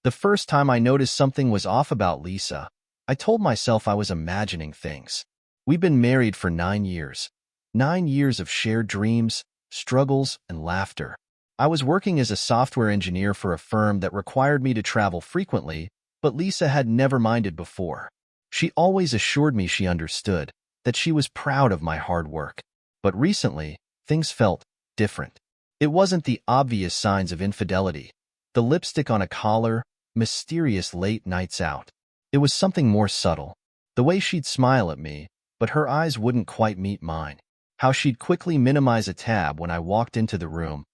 The first time I noticed something was off about Lisa, I told myself I was imagining things. We've been married for 9 years. 9 years of shared dreams, struggles, and laughter. I was working as a software engineer for a firm that required me to travel frequently, but Lisa had never minded before. She always assured me she understood, that she was proud of my hard work. But recently, things felt different. It wasn't the obvious signs of infidelity, the lipstick on a collar, mysterious late nights out. It was something more subtle. The way she'd smile at me, but her eyes wouldn't quite meet mine. How she'd quickly minimize a tab when I walked into the room,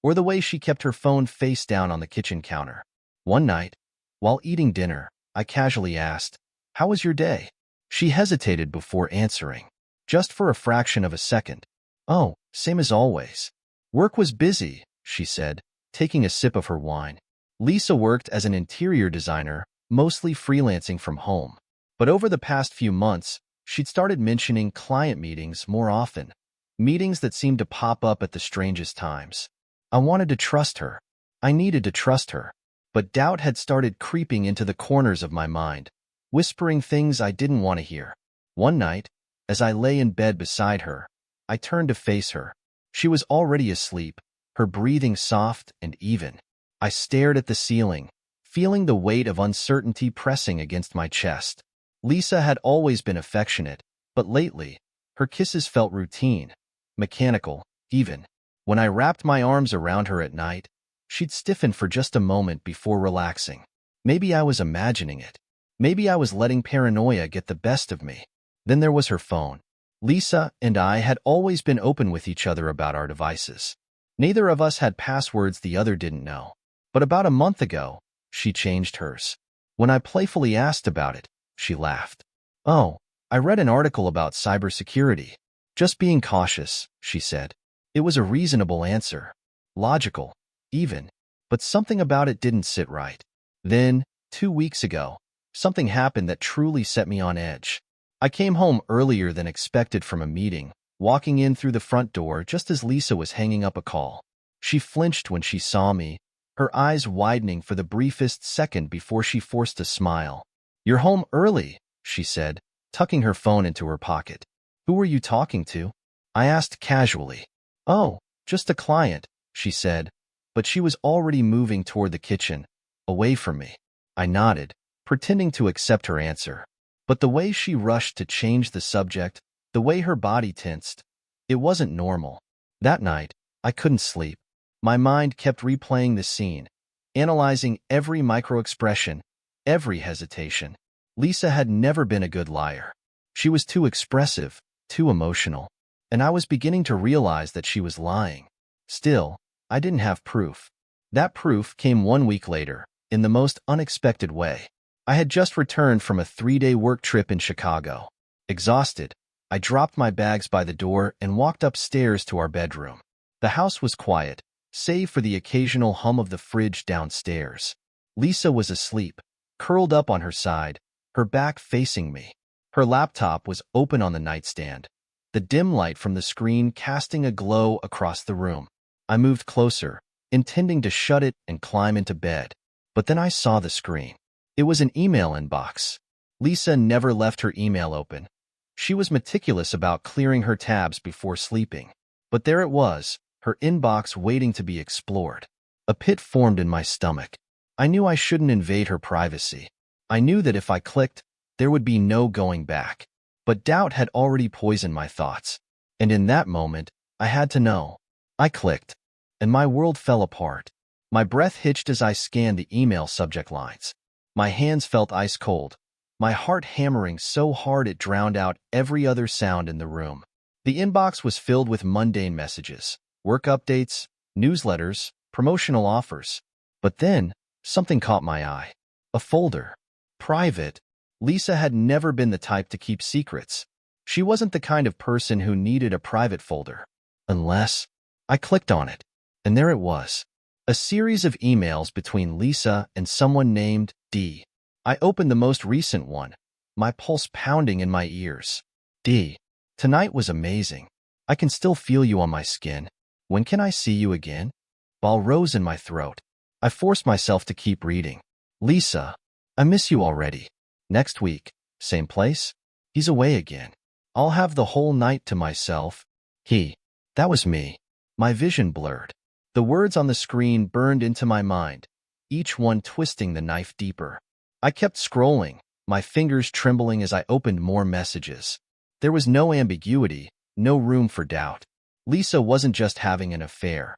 or the way she kept her phone face down on the kitchen counter. One night, while eating dinner, I casually asked, "How was your day?" She hesitated before answering, just for a fraction of a second. "Oh, same as always. Work was busy," she said, taking a sip of her wine. Lisa worked as an interior designer, mostly freelancing from home. But over the past few months, she'd started mentioning client meetings more often, meetings that seemed to pop up at the strangest times. I wanted to trust her. I needed to trust her. But doubt had started creeping into the corners of my mind, whispering things I didn't want to hear. One night, as I lay in bed beside her, I turned to face her. She was already asleep, her breathing soft and even. I stared at the ceiling, feeling the weight of uncertainty pressing against my chest. Lisa had always been affectionate, but lately, her kisses felt routine, mechanical, even. When I wrapped my arms around her at night, she'd stiffen for just a moment before relaxing. Maybe I was imagining it. Maybe I was letting paranoia get the best of me. Then there was her phone. Lisa and I had always been open with each other about our devices. Neither of us had passwords the other didn't know. But about a month ago, she changed hers. When I playfully asked about it, she laughed. "Oh, I read an article about cybersecurity. Just being cautious," she said. It was a reasonable answer. Logical, even. But something about it didn't sit right. Then, 2 weeks ago, something happened that truly set me on edge. I came home earlier than expected from a meeting, walking in through the front door just as Lisa was hanging up a call. She flinched when she saw me, her eyes widening for the briefest second before she forced a smile. "You're home early," she said, tucking her phone into her pocket. "Who were you talking to?" I asked casually. "Oh, just a client," she said, but she was already moving toward the kitchen, away from me. I nodded, pretending to accept her answer. But the way she rushed to change the subject, the way her body tensed, it wasn't normal. That night, I couldn't sleep. My mind kept replaying the scene, analyzing every micro-expression, every hesitation. Lisa had never been a good liar. She was too expressive, too emotional, and I was beginning to realize that she was lying. Still, I didn't have proof. That proof came 1 week later, in the most unexpected way. I had just returned from a 3-day work trip in Chicago. Exhausted, I dropped my bags by the door and walked upstairs to our bedroom. The house was quiet, save for the occasional hum of the fridge downstairs. Lisa was asleep, curled up on her side, her back facing me. Her laptop was open on the nightstand, the dim light from the screen casting a glow across the room. I moved closer, intending to shut it and climb into bed. But then I saw the screen. It was an email inbox. Lisa never left her email open. She was meticulous about clearing her tabs before sleeping. But there it was, her inbox waiting to be explored. A pit formed in my stomach. I knew I shouldn't invade her privacy. I knew that if I clicked, there would be no going back. But doubt had already poisoned my thoughts. And in that moment, I had to know. I clicked, and my world fell apart. My breath hitched as I scanned the email subject lines. My hands felt ice cold, my heart hammering so hard it drowned out every other sound in the room. The inbox was filled with mundane messages, work updates, newsletters, promotional offers. But then, something caught my eye. A folder. Private. Lisa had never been the type to keep secrets. She wasn't the kind of person who needed a private folder. Unless... I clicked on it, and there it was. A series of emails between Lisa and someone named D. I opened the most recent one, my pulse pounding in my ears. D. Tonight was amazing. I can still feel you on my skin. When can I see you again? Ball rose in my throat. I forced myself to keep reading. Lisa, I miss you already. Next week, same place? He's away again. I'll have the whole night to myself. That was me. My vision blurred. The words on the screen burned into my mind, each one twisting the knife deeper. I kept scrolling, my fingers trembling as I opened more messages. There was no ambiguity, no room for doubt. Lisa wasn't just having an affair.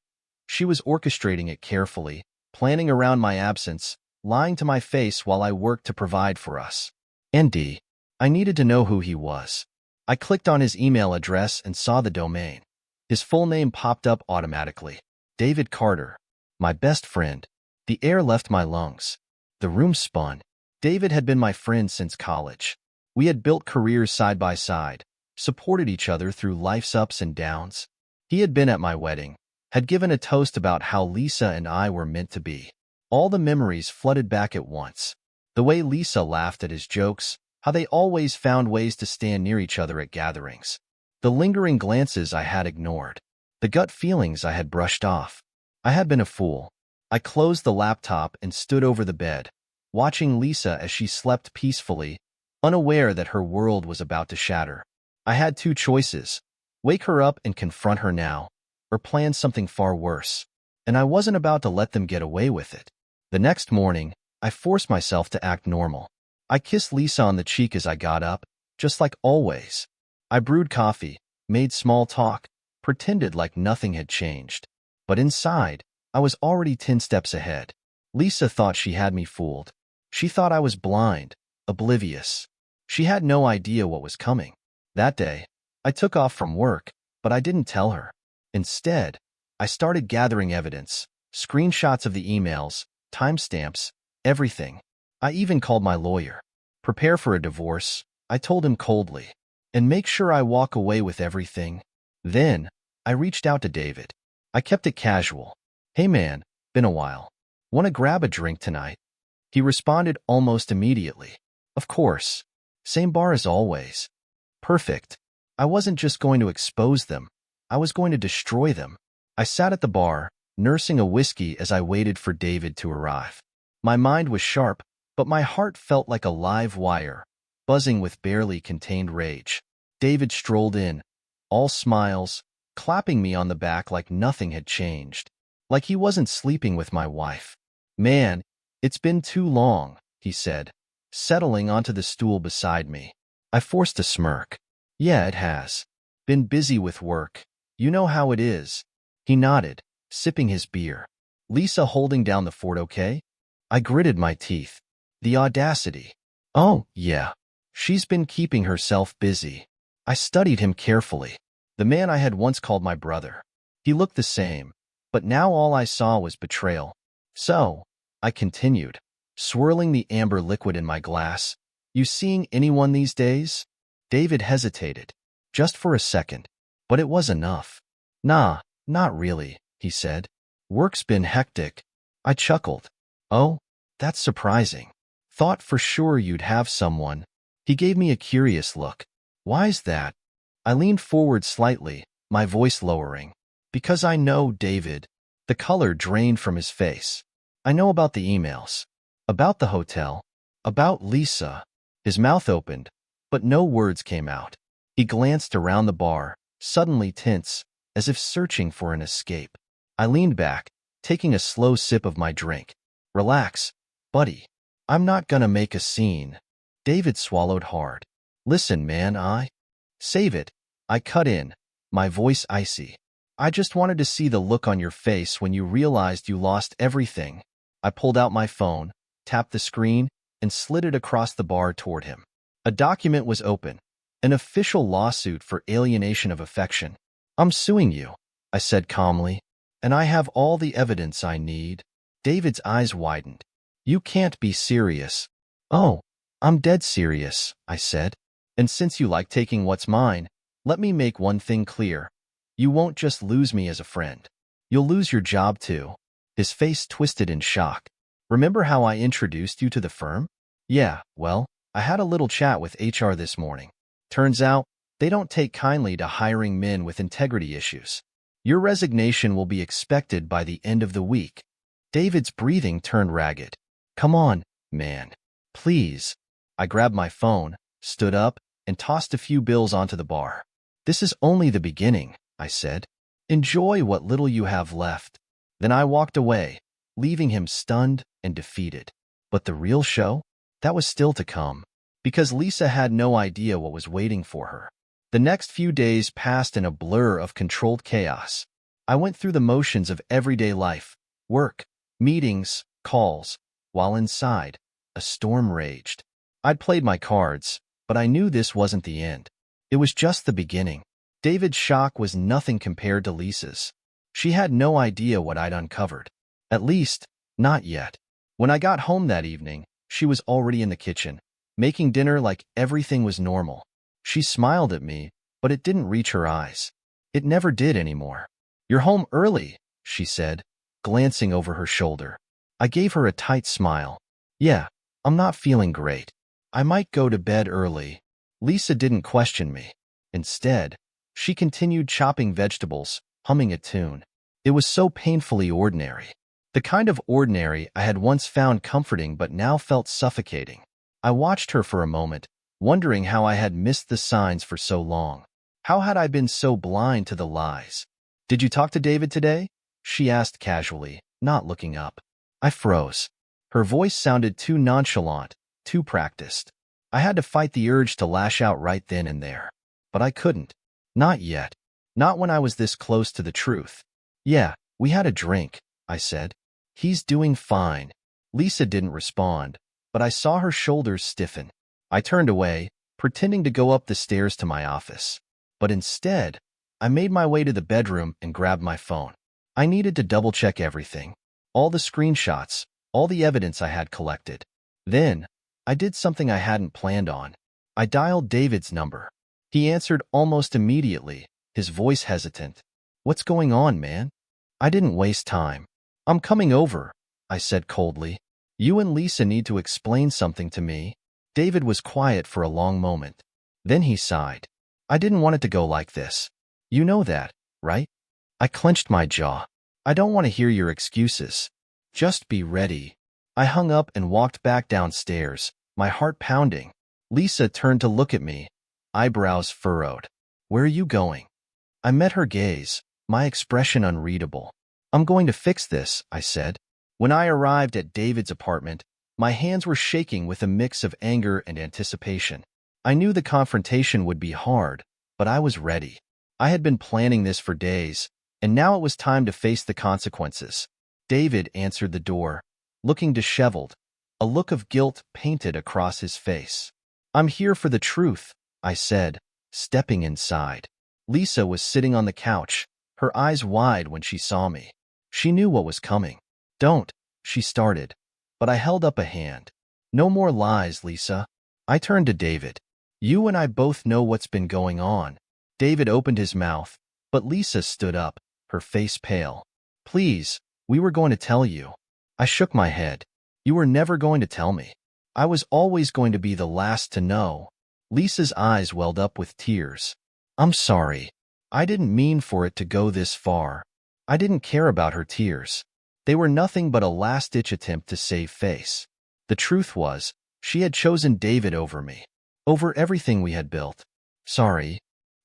She was orchestrating it carefully, planning around my absence, lying to my face while I worked to provide for us. Andy, I needed to know who he was. I clicked on his email address and saw the domain. His full name popped up automatically. David Carter. My best friend. The air left my lungs. The room spun. David had been my friend since college. We had built careers side by side, supported each other through life's ups and downs. He had been at my wedding, had given a toast about how Lisa and I were meant to be. All the memories flooded back at once. The way Lisa laughed at his jokes, how they always found ways to stand near each other at gatherings. The lingering glances I had ignored. The gut feelings I had brushed off. I had been a fool. I closed the laptop and stood over the bed, watching Lisa as she slept peacefully, unaware that her world was about to shatter. I had two choices: wake her up and confront her now, or plan something far worse. And I wasn't about to let them get away with it. The next morning, I forced myself to act normal. I kissed Lisa on the cheek as I got up, just like always. I brewed coffee, made small talk, pretended like nothing had changed. But inside, I was already 10 steps ahead. Lisa thought she had me fooled. She thought I was blind, oblivious. She had no idea what was coming. That day, I took off from work, but I didn't tell her. Instead, I started gathering evidence, screenshots of the emails, timestamps, everything. I even called my lawyer. Prepare for a divorce, I told him coldly. And make sure I walk away with everything. Then, I reached out to David. I kept it casual. Hey man, been a while. Want to grab a drink tonight? He responded almost immediately. Of course. Same bar as always. Perfect. I wasn't just going to expose them. I was going to destroy them. I sat at the bar, nursing a whiskey as I waited for David to arrive. My mind was sharp, but my heart felt like a live wire, buzzing with barely contained rage. David strolled in, all smiles, clapping me on the back like nothing had changed. Like he wasn't sleeping with my wife. Man, it's been too long, he said, settling onto the stool beside me. I forced a smirk. Yeah, it has. Been busy with work. You know how it is. He nodded, sipping his beer. Lisa holding down the fort, okay? I gritted my teeth. The audacity. Oh, yeah. She's been keeping herself busy. I studied him carefully. The man I had once called my brother. He looked the same, but now all I saw was betrayal. So, I continued, swirling the amber liquid in my glass. You seeing anyone these days? David hesitated, just for a second, but it was enough. Nah, not really, he said. Work's been hectic. I chuckled. Oh, that's surprising. Thought for sure you'd have someone. He gave me a curious look. Why's that? I leaned forward slightly, my voice lowering. Because I know David. The color drained from his face. I know about the emails. About the hotel. About Lisa. His mouth opened, but no words came out. He glanced around the bar, suddenly tense, as if searching for an escape. I leaned back, taking a slow sip of my drink. Relax, buddy. I'm not gonna make a scene. David swallowed hard. Listen, man, Save it. I cut in, my voice icy. I just wanted to see the look on your face when you realized you lost everything. I pulled out my phone, tapped the screen, and slid it across the bar toward him. A document was open. An official lawsuit for alienation of affection. I'm suing you, I said calmly. And I have all the evidence I need. David's eyes widened. You can't be serious. Oh, I'm dead serious, I said. And since you like taking what's mine, let me make one thing clear. You won't just lose me as a friend. You'll lose your job too. His face twisted in shock. Remember how I introduced you to the firm? Yeah, well, I had a little chat with HR this morning. Turns out, they don't take kindly to hiring men with integrity issues. Your resignation will be expected by the end of the week. David's breathing turned ragged. Come on, Man, please. I grabbed my phone, stood up, and tossed a few bills onto the bar. This is only the beginning, I said. Enjoy what little you have left. Then I walked away, leaving him stunned and defeated. But the real show? That was still to come, because Lisa had no idea what was waiting for her. The next few days passed in a blur of controlled chaos. I went through the motions of everyday life, work, meetings, calls, while inside, a storm raged. I'd played my cards, but I knew this wasn't the end. It was just the beginning. David's shock was nothing compared to Lisa's. She had no idea what I'd uncovered. At least, not yet. When I got home that evening, she was already in the kitchen, making dinner like everything was normal. She smiled at me, but it didn't reach her eyes. It never did anymore. "You're home early," she said, glancing over her shoulder. I gave her a tight smile. "Yeah, I'm not feeling great. I might go to bed early." Lisa didn't question me. Instead, she continued chopping vegetables, humming a tune. It was so painfully ordinary. The kind of ordinary I had once found comforting but now felt suffocating. I watched her for a moment, wondering how I had missed the signs for so long. How had I been so blind to the lies? "Did you talk to David today?" she asked casually, not looking up. I froze. Her voice sounded too nonchalant, too practiced. I had to fight the urge to lash out right then and there. But I couldn't. Not yet. Not when I was this close to the truth. "Yeah, we had a drink," I said. "He's doing fine." Lisa didn't respond, but I saw her shoulders stiffen. I turned away, pretending to go up the stairs to my office. But instead, I made my way to the bedroom and grabbed my phone. I needed to double-check everything. All the screenshots, all the evidence I had collected. Then, I did something I hadn't planned on. I dialed David's number. He answered almost immediately, his voice hesitant. "What's going on, man?" I didn't waste time. "I'm coming over," I said coldly. "You and Lisa need to explain something to me." David was quiet for a long moment. Then he sighed. "I didn't want it to go like this. You know that, right?" I clenched my jaw. "I don't want to hear your excuses. Just be ready." I hung up and walked back downstairs, my heart pounding. Lisa turned to look at me, eyebrows furrowed. "Where are you going?" I met her gaze, my expression unreadable. "I'm going to fix this," I said. When I arrived at David's apartment, my hands were shaking with a mix of anger and anticipation. I knew the confrontation would be hard, but I was ready. I had been planning this for days, and now it was time to face the consequences. David answered the door, looking disheveled, a look of guilt painted across his face. "I'm here for the truth," I said, stepping inside. Lisa was sitting on the couch, her eyes wide when she saw me. She knew what was coming. "Don't," she started, but I held up a hand. "No more lies, Lisa." I turned to David. "You and I both know what's been going on." David opened his mouth, but Lisa stood up, her face pale. "Please, we were going to tell you." I shook my head. "You were never going to tell me. I was always going to be the last to know." Lisa's eyes welled up with tears. "I'm sorry. I didn't mean for it to go this far." I didn't care about her tears. They were nothing but a last-ditch attempt to save face. The truth was, she had chosen David over me, over everything we had built. "Sorry,"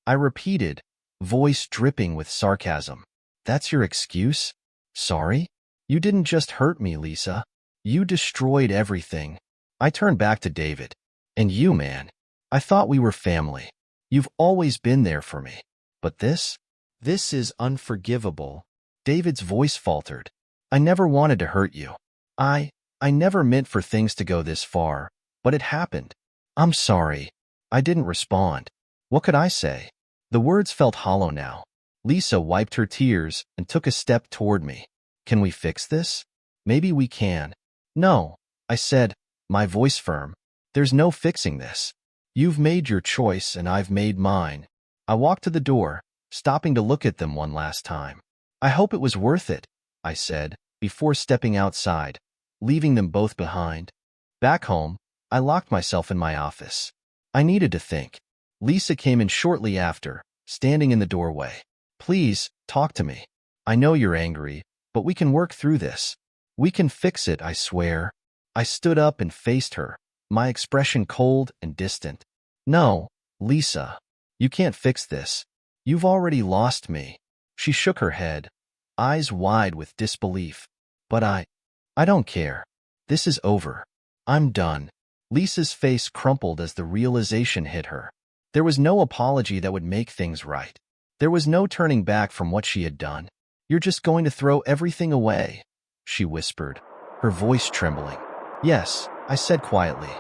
I repeated, voice dripping with sarcasm. "That's your excuse? Sorry? You didn't just hurt me, Lisa. You destroyed everything." I turned back to David. "And you, man. I thought we were family. You've always been there for me. But this? This is unforgivable." David's voice faltered. "I never wanted to hurt you. I never meant for things to go this far, but it happened. I'm sorry." I didn't respond. What could I say? The words felt hollow now. Lisa wiped her tears and took a step toward me. "Can we fix this?" "Maybe we can." "No," I said, my voice firm. "There's no fixing this. You've made your choice and I've made mine." I walked to the door, stopping to look at them one last time. "I hope it was worth it," I said, before stepping outside, leaving them both behind. Back home, I locked myself in my office. I needed to think. Lisa came in shortly after, standing in the doorway. "Please, talk to me. I know you're angry, but we can work through this. We can fix it, I swear." I stood up and faced her, my expression cold and distant. No, Lisa, you can't fix this. You've already lost me. She shook her head, eyes wide with disbelief. But I don't care. This is over. I'm done. Lisa's face crumpled as the realization hit her. There was no apology that would make things right. There was no turning back from what she had done. You're just going to throw everything away, she whispered, her voice trembling. Yes, I said quietly,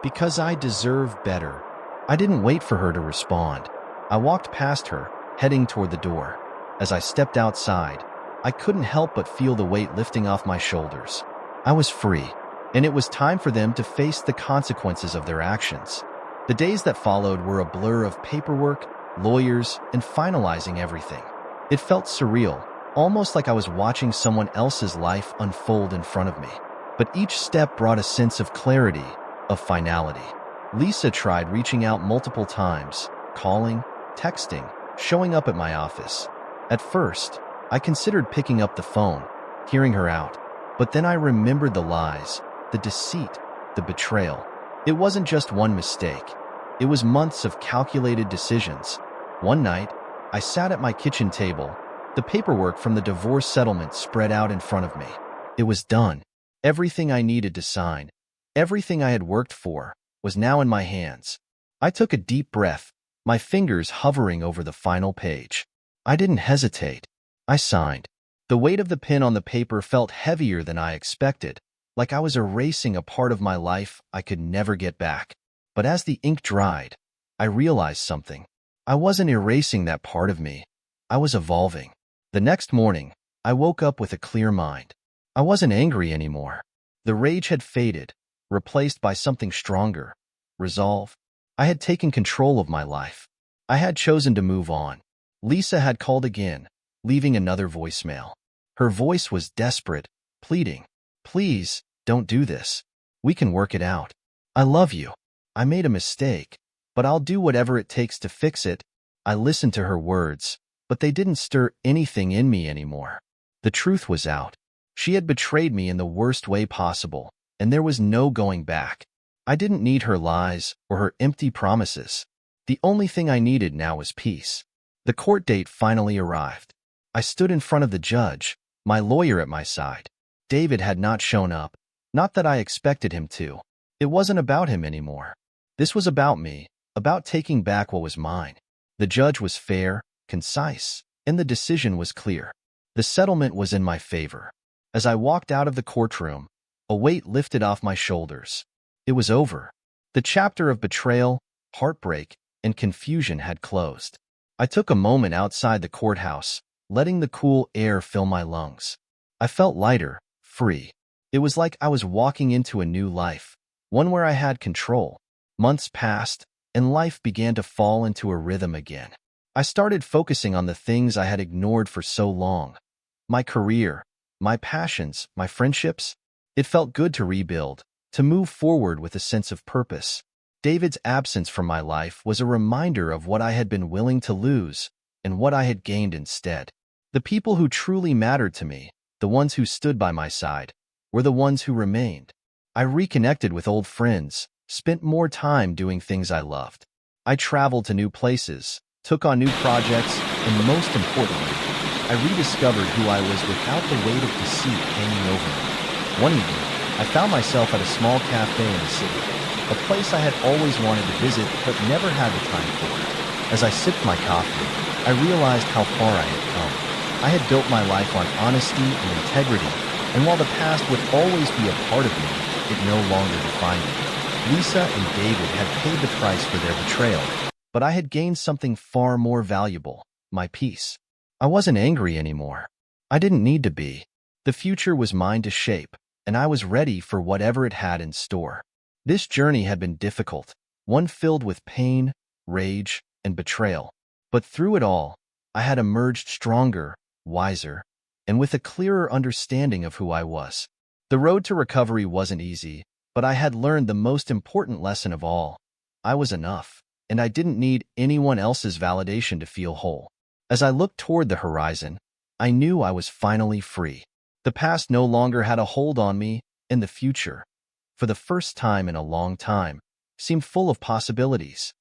because I deserve better. I didn't wait for her to respond. I walked past her, heading toward the door. As I stepped outside, I couldn't help but feel the weight lifting off my shoulders. I was free, and it was time for them to face the consequences of their actions. The days that followed were a blur of paperwork, lawyers, and finalizing everything. It felt surreal, almost like I was watching someone else's life unfold in front of me. But each step brought a sense of clarity, of finality. Lisa tried reaching out multiple times, calling, texting, showing up at my office. At first, I considered picking up the phone, hearing her out. But then I remembered the lies, the deceit, the betrayal. It wasn't just one mistake. It was months of calculated decisions. One night, I sat at my kitchen table, the paperwork from the divorce settlement spread out in front of me. It was done. Everything I needed to sign, everything I had worked for, was now in my hands. I took a deep breath, my fingers hovering over the final page. I didn't hesitate. I signed. The weight of the pen on the paper felt heavier than I expected, like I was erasing a part of my life I could never get back. But as the ink dried, I realized something. I wasn't erasing that part of me. I was evolving. The next morning, I woke up with a clear mind. I wasn't angry anymore. The rage had faded, replaced by something stronger, resolve. I had taken control of my life. I had chosen to move on. Lisa had called again, leaving another voicemail. Her voice was desperate, pleading. Please, don't do this. We can work it out. I love you. I made a mistake, but I'll do whatever it takes to fix it. I listened to her words, but they didn't stir anything in me anymore. The truth was out. She had betrayed me in the worst way possible, and there was no going back. I didn't need her lies or her empty promises. The only thing I needed now was peace. The court date finally arrived. I stood in front of the judge, my lawyer at my side. David had not shown up. Not that I expected him to. It wasn't about him anymore. This was about me, about taking back what was mine. The judge was fair, concise, and the decision was clear. The settlement was in my favor. As I walked out of the courtroom, a weight lifted off my shoulders. It was over. The chapter of betrayal, heartbreak, and confusion had closed. I took a moment outside the courthouse, letting the cool air fill my lungs. I felt lighter, free. It was like I was walking into a new life, one where I had control. Months passed, and life began to fall into a rhythm again. I started focusing on the things I had ignored for so long. My career, my passions, my friendships. It felt good to rebuild, to move forward with a sense of purpose. David's absence from my life was a reminder of what I had been willing to lose and what I had gained instead. The people who truly mattered to me, the ones who stood by my side, were the ones who remained. I reconnected with old friends, spent more time doing things I loved. I traveled to new places, took on new projects, and most importantly, I rediscovered who I was without the weight of deceit hanging over me. One evening, I found myself at a small cafe in the city, a place I had always wanted to visit but never had the time for. As I sipped my coffee, I realized how far I had come. I had built my life on honesty and integrity, and while the past would always be a part of me, it no longer defined me. Lisa and David had paid the price for their betrayal, but I had gained something far more valuable, my peace. I wasn't angry anymore. I didn't need to be. The future was mine to shape, and I was ready for whatever it had in store. This journey had been difficult, one filled with pain, rage, and betrayal. But through it all, I had emerged stronger, wiser, and with a clearer understanding of who I was. The road to recovery wasn't easy, but I had learned the most important lesson of all. I was enough, and I didn't need anyone else's validation to feel whole. As I looked toward the horizon, I knew I was finally free. The past no longer had a hold on me, and the future, for the first time in a long time, seemed full of possibilities.